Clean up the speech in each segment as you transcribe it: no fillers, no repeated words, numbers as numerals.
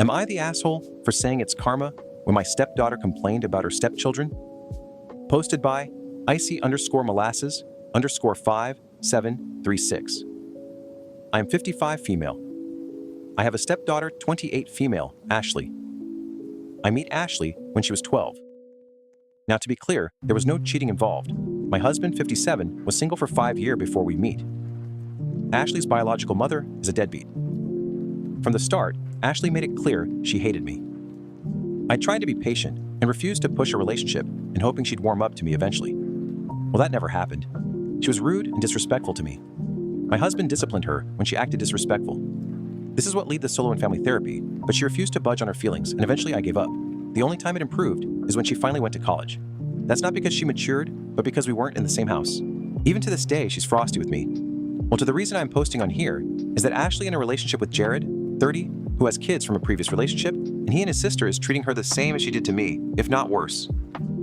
Am I the asshole for saying it's karma when my stepdaughter complained about her stepchildren? Posted by icy_molasses_5736. I am 55 female. I have a stepdaughter, 28 female, Ashley. I meet Ashley when she was 12. Now, to be clear, there was no cheating involved. My husband, 57, was single for 5 years before we meet. Ashley's biological mother is a deadbeat. From the start, Ashley made it clear she hated me. I tried to be patient and refused to push a relationship and hoping she'd warm up to me eventually. Well, that never happened. She was rude and disrespectful to me. My husband disciplined her when she acted disrespectful. This is what led to solo and family therapy, but she refused to budge on her feelings, and eventually I gave up. The only time it improved is when she finally went to college. That's not because she matured, but because we weren't in the same house. Even to this day, she's frosty with me. Well, the reason I'm posting on here is that Ashley in a relationship with Jared, 30, who has kids from a previous relationship, and he and his sister is treating her the same as she did to me, if not worse.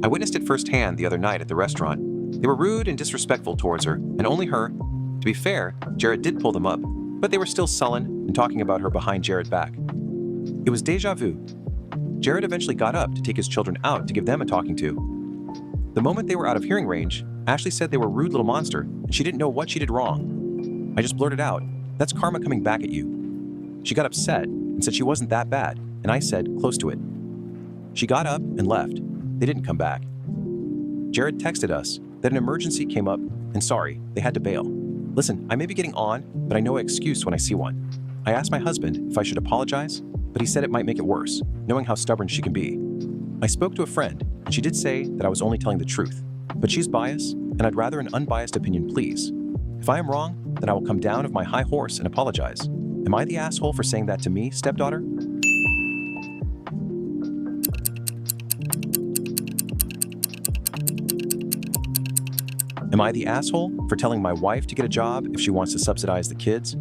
I witnessed it firsthand the other night at the restaurant. They were rude and disrespectful towards her, and only her. To be fair, Jared did pull them up, but they were still sullen and talking about her behind Jared's back. It was deja vu. Jared eventually got up to take his children out to give them a talking to. The moment they were out of hearing range, Ashley said they were a rude little monster and she didn't know what she did wrong. I just blurted out, "That's karma coming back at you." She got upset and said she wasn't that bad, and I said, "Close to it." She got up and left. They didn't come back. Jared texted us that an emergency came up and sorry, they had to bail. Listen, I may be getting on, but I know an excuse when I see one. I asked my husband if I should apologize, but he said it might make it worse, knowing how stubborn she can be. I spoke to a friend, and she did say that I was only telling the truth, but she's biased, and I'd rather an unbiased opinion, please. If I am wrong, then I will come down off my high horse and apologize. Am I the asshole for saying that to me, stepdaughter? Am I the asshole for telling my wife to get a job if she wants to subsidize the kids?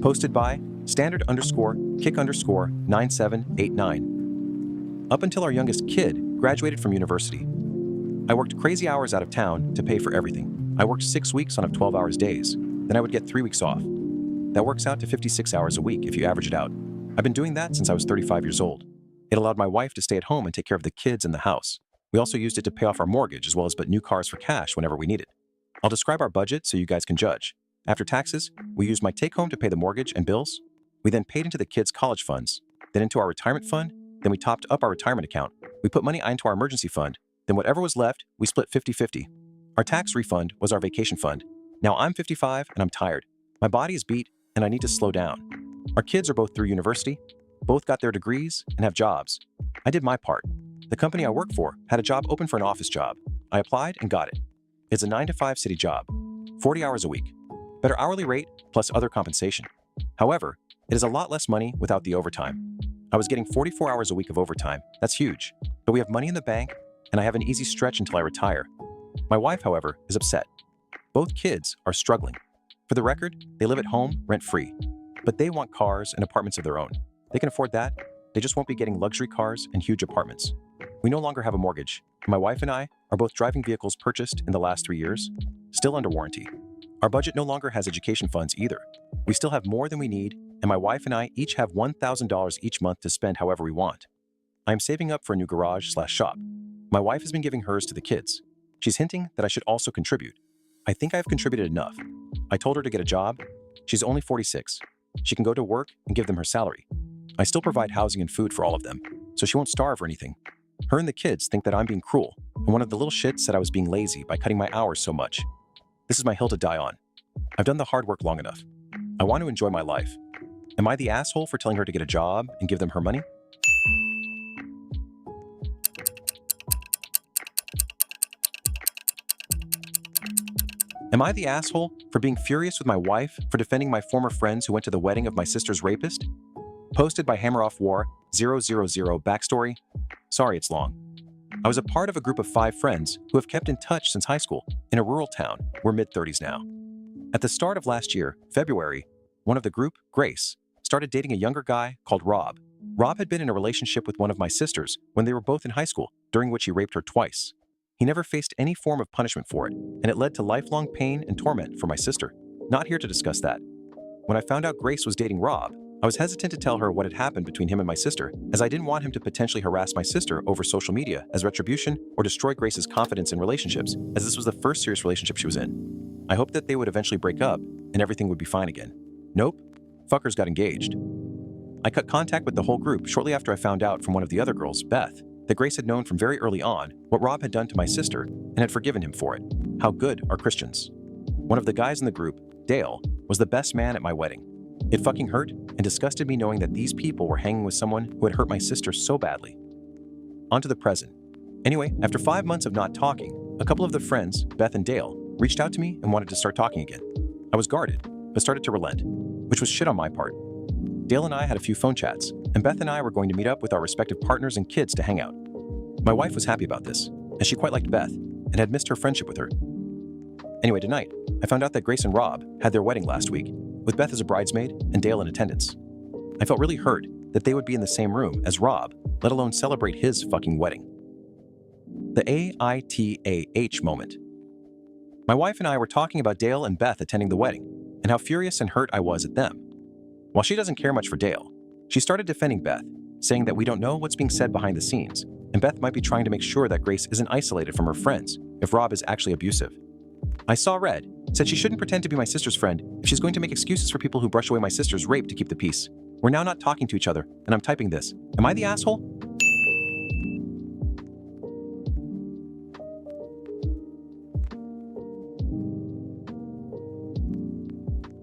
Posted by standard_kick_9789. Up until our youngest kid graduated from university, I worked crazy hours out of town to pay for everything. I worked 6 weeks on a 12-hour days, then I would get 3 weeks off. That works out to 56 hours a week if you average it out. I've been doing that since I was 35 years old. It allowed my wife to stay at home and take care of the kids and the house. We also used it to pay off our mortgage as well as buy new cars for cash whenever we needed. I'll describe our budget so you guys can judge. After taxes, we used my take-home to pay the mortgage and bills. We then paid into the kids' college funds, then into our retirement fund, then we topped up our retirement account. We put money into our emergency fund, then whatever was left, we split 50-50. Our tax refund was our vacation fund. Now I'm 55 and I'm tired. My body is beat and I need to slow down. Our kids are both through university, both got their degrees and have jobs. I did my part. The company I work for had a job open for an office job. I applied and got it. It's a 9-to-5 city job, 40 hours a week. Better hourly rate plus other compensation. However, it is a lot less money without the overtime. I was getting 44 hours a week of overtime. That's huge. But we have money in the bank and I have an easy stretch until I retire. My wife, however, is upset. Both kids are struggling. For the record, they live at home rent-free, but they want cars and apartments of their own. They can afford that. They just won't be getting luxury cars and huge apartments. We no longer have a mortgage. My wife and I are both driving vehicles purchased in the last 3 years, still under warranty. Our budget no longer has education funds either. We still have more than we need, and my wife and I each have $1,000 each month to spend however we want. I am saving up for a new garage/shop. My wife has been giving hers to the kids. She's hinting that I should also contribute. I think I've contributed enough. I told her to get a job. She's only 46. She can go to work and give them her salary. I still provide housing and food for all of them, so she won't starve or anything. Her and the kids think that I'm being cruel, and one of the little shits said I was being lazy by cutting my hours so much. This is my hill to die on. I've done the hard work long enough. I want to enjoy my life. Am I the asshole for telling her to get a job and give them her money? Am I the asshole for being furious with my wife for defending my former friends who went to the wedding of my sister's rapist? Posted by HammerOffWar000 backstory. Sorry it's long. I was a part of a group of 5 friends who have kept in touch since high school in a rural town. We're mid-30s now. At the start of last year, February, one of the group, Grace, started dating a younger guy called Rob. Rob had been in a relationship with one of my sisters when they were both in high school, during which he raped her twice. He never faced any form of punishment for it, and it led to lifelong pain and torment for my sister. Not here to discuss that. When I found out Grace was dating Rob, I was hesitant to tell her what had happened between him and my sister, as I didn't want him to potentially harass my sister over social media as retribution or destroy Grace's confidence in relationships, as this was the first serious relationship she was in. I hoped that they would eventually break up and everything would be fine again. Nope. Fuckers got engaged. I cut contact with the whole group shortly after I found out from one of the other girls, Beth, that Grace had known from very early on what Rob had done to my sister and had forgiven him for it. How good are Christians? One of the guys in the group, Dale, was the best man at my wedding. It fucking hurt and disgusted me knowing that these people were hanging with someone who had hurt my sister so badly. On to the present. Anyway, after 5 months of not talking, a couple of the friends, Beth and Dale, reached out to me and wanted to start talking again. I was guarded, but started to relent, which was shit on my part. Dale and I had a few phone chats, and Beth and I were going to meet up with our respective partners and kids to hang out. My wife was happy about this, as she quite liked Beth and had missed her friendship with her. Anyway, tonight, I found out that Grace and Rob had their wedding last week, with Beth as a bridesmaid and Dale in attendance. I felt really hurt that they would be in the same room as Rob, let alone celebrate his fucking wedding. The AITA moment. My wife and I were talking about Dale and Beth attending the wedding, and how furious and hurt I was at them. While she doesn't care much for Dale, she started defending Beth, saying that we don't know what's being said behind the scenes, and Beth might be trying to make sure that Grace isn't isolated from her friends if Rob is actually abusive. I saw red, said she shouldn't pretend to be my sister's friend if she's going to make excuses for people who brush away my sister's rape to keep the peace. We're now not talking to each other, and I'm typing this. Am I the asshole?